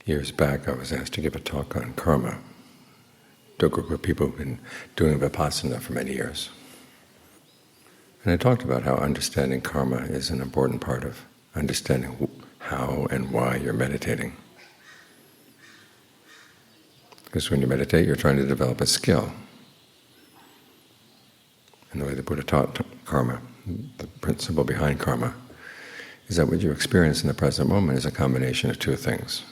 Years back I was asked to give a talk on karma to a group of people who've been doing vipassana for many years. And I talked about how understanding karma is an important part of understanding how and why you're meditating. Because when you meditate, you're trying to develop a skill. And the way the Buddha taught karma, the principle behind karma, is that what you experience in the present moment is a combination of two things: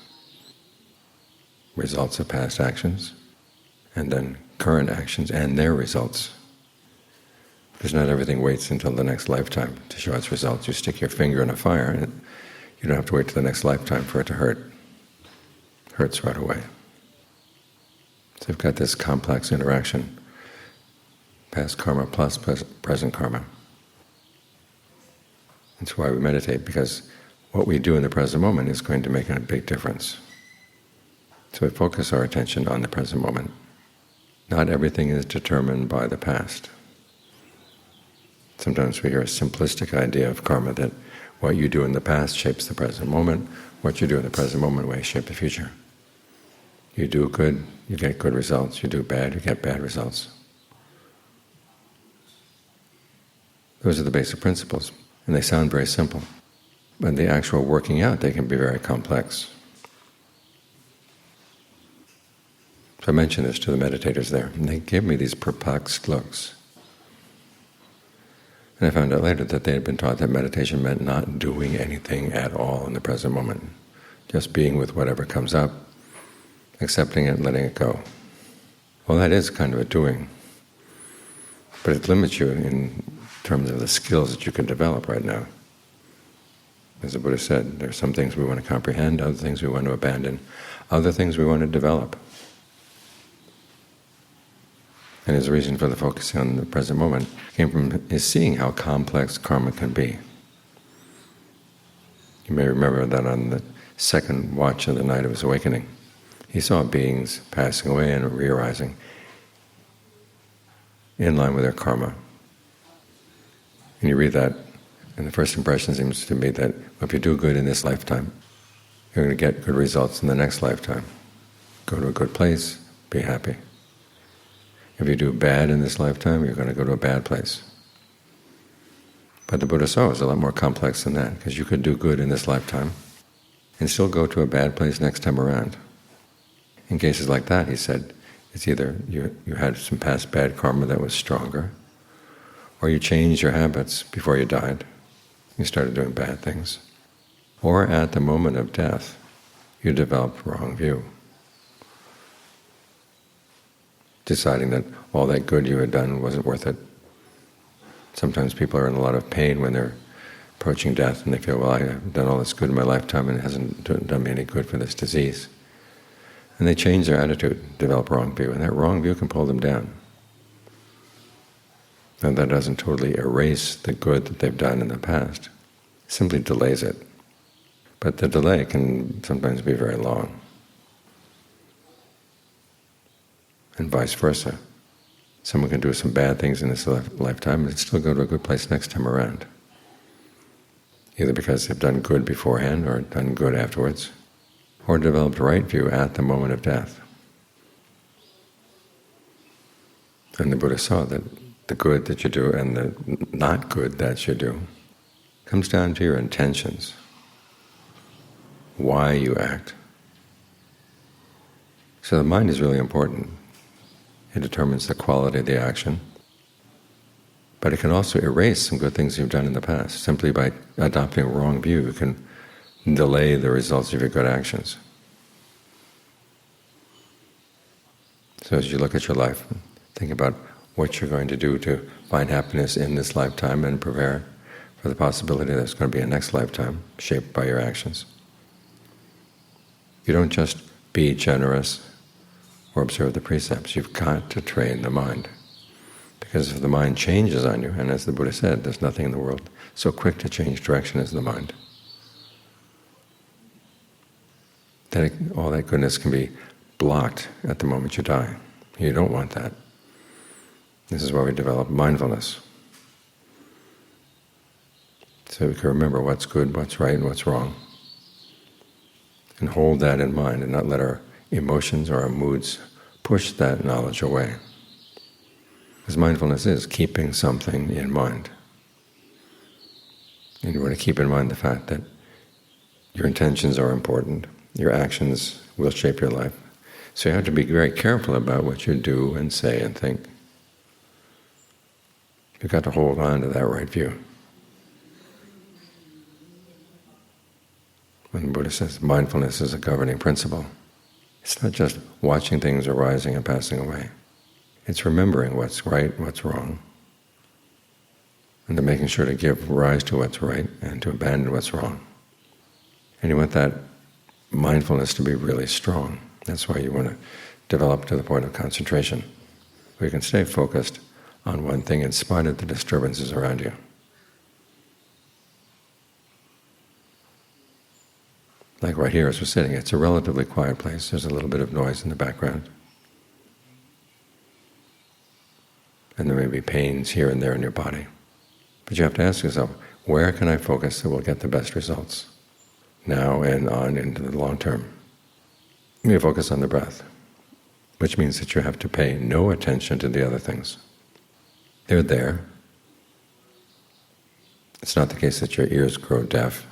results of past actions, and then current actions and their results. Because not everything waits until the next lifetime to show its results. You stick your finger in a fire, and you don't have to wait till the next lifetime for it to hurt. It hurts right away. So you've got this complex interaction, past karma plus present karma. That's why we meditate, because what we do in the present moment is going to make a big difference. So we focus our attention on the present moment. Not everything is determined by the past. Sometimes we hear a simplistic idea of karma that what you do in the past shapes the present moment, what you do in the present moment will shape the future. You do good, you get good results. You do bad, you get bad results. Those are the basic principles, and they sound very simple. But in the actual working out, they can be very complex. So I mentioned this to the meditators there, and they gave me these perplexed looks. And I found out later that they had been taught that meditation meant not doing anything at all in the present moment, just being with whatever comes up, accepting it and letting it go. Well, that is kind of a doing, but it limits you in terms of the skills that you can develop right now. As the Buddha said, there are some things we want to comprehend, other things we want to abandon, other things we want to develop. And his reason for the focusing on the present moment came from his seeing how complex karma can be. You may remember that on the second watch of the night of his awakening, he saw beings passing away and re-arising in line with their karma. And you read that, and the first impression seems to be that if you do good in this lifetime, you're going to get good results in the next lifetime. Go to a good place, be happy. If you do bad in this lifetime, you're going to go to a bad place. But the Buddha saw it was a lot more complex than that, because you could do good in this lifetime and still go to a bad place next time around. In cases like that, he said, it's either you had some past bad karma that was stronger, or you changed your habits before you died, you started doing bad things, or at the moment of death, you developed wrong view, deciding that all that good you had done wasn't worth it. Sometimes people are in a lot of pain when they're approaching death, and they feel, well, I've done all this good in my lifetime and it hasn't done me any good for this disease. And they change their attitude, develop wrong view, and that wrong view can pull them down. And that doesn't totally erase the good that they've done in the past, it simply delays it. But the delay can sometimes be very long. And vice versa. Someone can do some bad things in this lifetime and still go to a good place next time around, either because they've done good beforehand or done good afterwards, or developed right view at the moment of death. And the Buddha saw that the good that you do and the not good that you do comes down to your intentions, why you act. So the mind is really important. It determines the quality of the action, but it can also erase some good things you've done in the past. Simply by adopting a wrong view, you can delay the results of your good actions. So as you look at your life, think about what you're going to do to find happiness in this lifetime and prepare for the possibility that there's going to be a next lifetime shaped by your actions. You don't just be generous or observe the precepts. You've got to train the mind. Because if the mind changes on you, and as the Buddha said, there's nothing in the world so quick to change direction as the mind, then all that goodness can be blocked at the moment you die. You don't want that. This is why we develop mindfulness. So we can remember what's good, what's right, and what's wrong. and hold that in mind and not let our emotions or our moods push that knowledge away. Because mindfulness is keeping something in mind. And you want to keep in mind the fact that your intentions are important, your actions will shape your life. So you have to be very careful about what you do and say and think. You've got to hold on to that right view. When the Buddha says mindfulness is a governing principle, it's not just watching things arising and passing away. It's remembering what's right, what's wrong, and then making sure to give rise to what's right and to abandon what's wrong. And you want that mindfulness to be really strong. That's why you want to develop to the point of concentration, where you can stay focused on one thing in spite of the disturbances around you. Like right here as we're sitting, it's a relatively quiet place. There's a little bit of noise in the background. And there may be pains here and there in your body. But you have to ask yourself, where can I focus that will get the best results, now and on into the long term? You focus on the breath, which means that you have to pay no attention to the other things. They're there. It's not the case that your ears grow deaf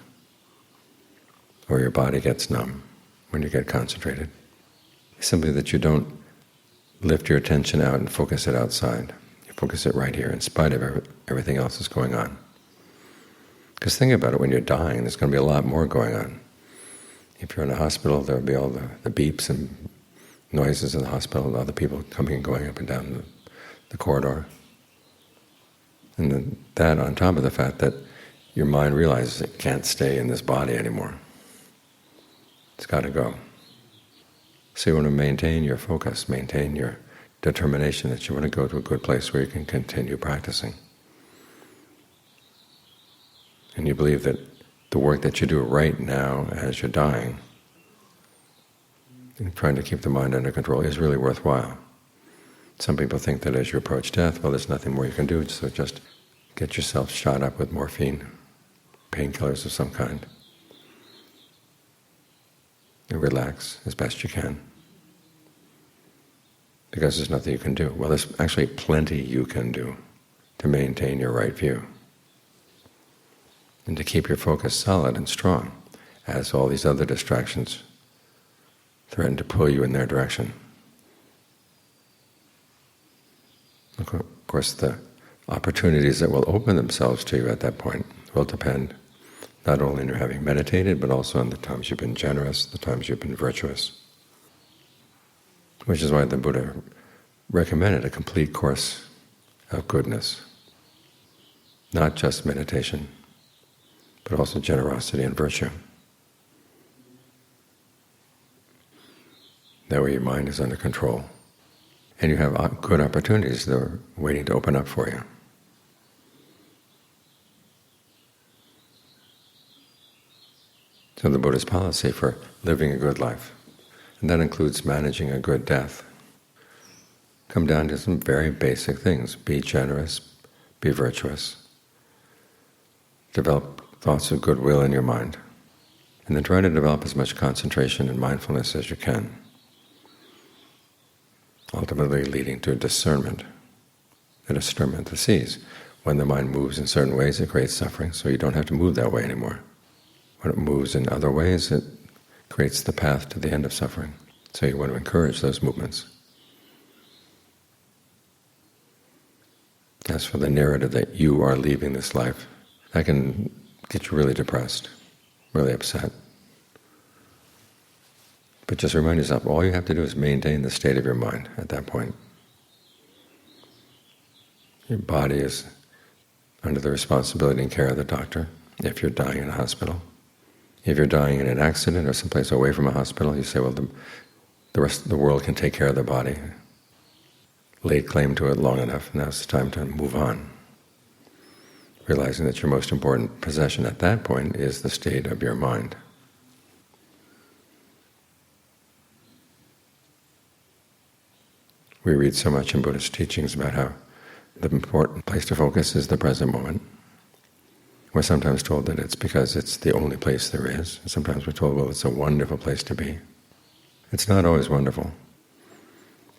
or your body gets numb when you get concentrated. It's simply that you don't lift your attention out and focus it outside. You focus it right here in spite of everything else that's going on. Because think about it, when you're dying, there's going to be a lot more going on. If you're in a hospital, there'll be all the beeps and noises in the hospital, and other people coming and going up and down the corridor. And then that on top of the fact that your mind realizes it can't stay in this body anymore. It's got to go. So you want to maintain your focus, maintain your determination that you want to go to a good place where you can continue practicing. And you believe that the work that you do right now as you're dying, and trying to keep the mind under control, is really worthwhile. Some people think that as you approach death, well, there's nothing more you can do, so just get yourself shot up with morphine, painkillers of some kind, and relax as best you can. Because there's nothing you can do. Well, there's actually plenty you can do to maintain your right view and to keep your focus solid and strong as all these other distractions threaten to pull you in their direction. Of course, the opportunities that will open themselves to you at that point will depend not only on your having meditated, but also on the times you've been generous, the times you've been virtuous. Which is why the Buddha recommended a complete course of goodness, not just meditation, but also generosity and virtue. That way your mind is under control, and you have good opportunities that are waiting to open up for you. So the Buddha's policy for living a good life, and that includes managing a good death, come down to some very basic things. Be generous, be virtuous, develop thoughts of goodwill in your mind, and then try to develop as much concentration and mindfulness as you can, ultimately leading to discernment, a discernment that sees when the mind moves in certain ways it creates suffering, so you don't have to move that way anymore. When it moves in other ways, it creates the path to the end of suffering. So you want to encourage those movements. As for the narrative that you are leaving this life, that can get you really depressed, really upset. But just remind yourself, all you have to do is maintain the state of your mind at that point. Your body is under the responsibility and care of the doctor if you're dying in a hospital. If you're dying in an accident or someplace away from a hospital, you say, well, the rest of the world can take care of the body. Laid claim to it long enough, now it's time to move on. Realizing that your most important possession at that point is the state of your mind. We read so much in Buddhist teachings about how the important place to focus is the present moment. We're sometimes told that it's because it's the only place there is. And sometimes we're told, well, it's a wonderful place to be. It's not always wonderful.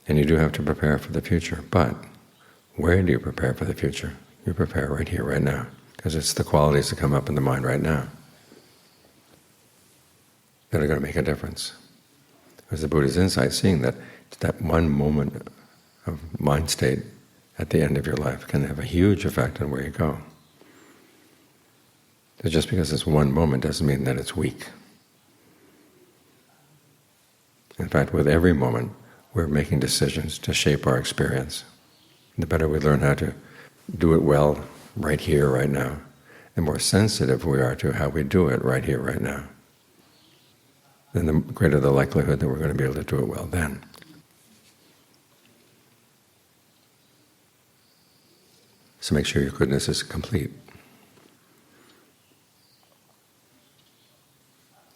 And you do have to prepare for the future. But where do you prepare for the future? You prepare right here, right now, because it's the qualities that come up in the mind right now that are going to make a difference. Because the Buddha's insight, seeing that that one moment of mind state at the end of your life can have a huge effect on where you go. So just because it's one moment doesn't mean that it's weak. In fact, with every moment, we're making decisions to shape our experience. The better we learn how to do it well right here, right now, the more sensitive we are to how we do it right here, right now, then the greater the likelihood that we're going to be able to do it well then. So make sure your goodness is complete.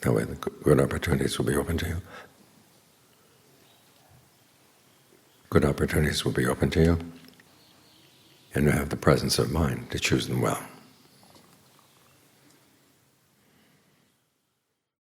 That way the good opportunities will be open to you. Good opportunities will be open to you, and you have the presence of mind to choose them well.